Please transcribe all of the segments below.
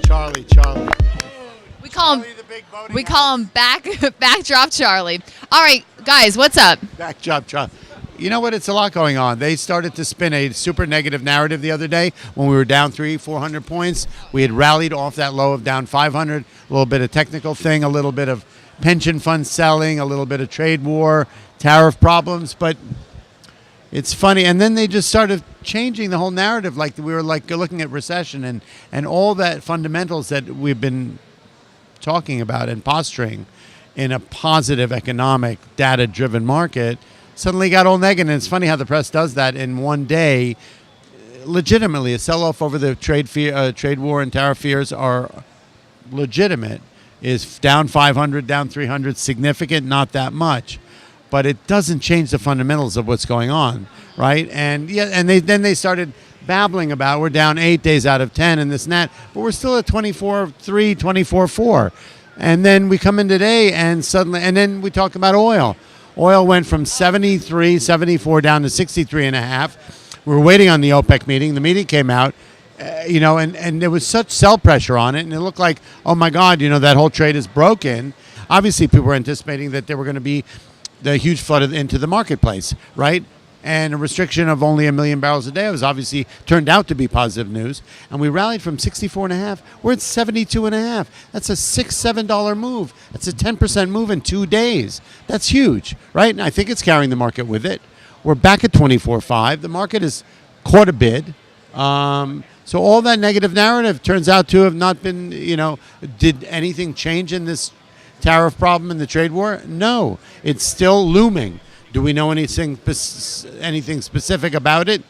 Charlie. We call him backdrop Charlie. All right, guys, what's up? Backdrop Charlie. You know what? It's a lot going on. They started to spin a super negative narrative the other day when we were down 300-400 points. We had rallied off that low of down 500. A little bit of technical thing, a little bit of pension fund selling, a little bit of trade war, tariff problems, but it's funny. And then they just started changing the whole narrative, like we were like looking at recession and all that fundamentals that we've been talking about and posturing in a positive economic data-driven market suddenly got all negative. And it's funny how the press does that in one day. Legitimately, a sell-off over the trade war and tariff fears are legitimate. Is down 500, down 300, significant, not that much. But it doesn't change the fundamentals of what's going on, right? And then they started babbling about we're down 8 days out of 10 and this and that, but we're still at 24.3, 24.4. And then we come in today and then we talk about oil. Oil went from 73, 74 down to 63 and a half. We were waiting on the OPEC meeting. The meeting came out, and there was such sell pressure on it, and it looked like, oh my God, that whole trade is broken. Obviously, people were anticipating that there were going to be the huge flood into the marketplace, right? And a restriction of only 1 million barrels a day was obviously turned out to be positive news. And we rallied from 64 and a half. We're at 72 and a half. That's a $6-7 move. That's a 10% move in 2 days. That's huge, right? And I think it's carrying the market with it. We're back at 24.5. The market has caught a bid. So all that negative narrative turns out to have not been, did anything change in this tariff problem in the trade war? No, it's still looming. Do we know anything specific about it?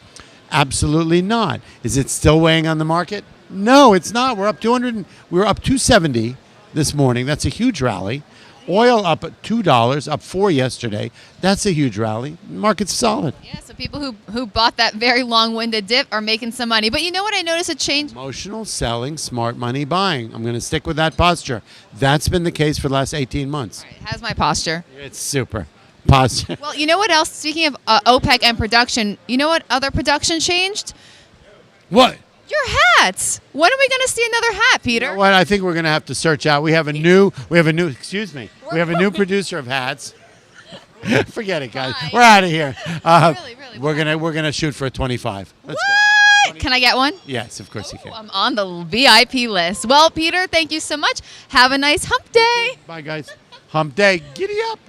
Absolutely not. Is it still weighing on the market? No, it's not. We're up 200. We were up 270 this morning. That's a huge rally. Oil up at $2, up 4 yesterday. That's a huge rally. The market's solid. Yeah, so people who bought that very long-winded dip are making some money. But you know what? I noticed a change. Emotional selling, smart money buying. I'm going to stick with that posture. That's been the case for the last 18 months. All right, how's my posture? It's super. Posture. Well, you know what else? Speaking of OPEC and production, you know what other production changed? What? Your hats. When are we going to see another hat, Peter? You know what? I think we're going to have to search out. We have a new producer of hats. Forget it, guys. Bye. We're out of here. Really, We're gonna shoot for a 25. Let's What? Can I get one? Yes, of course you can. I'm on the VIP list. Well, Peter, thank you so much. Have a nice hump day. Bye, guys. Hump day. Giddy up.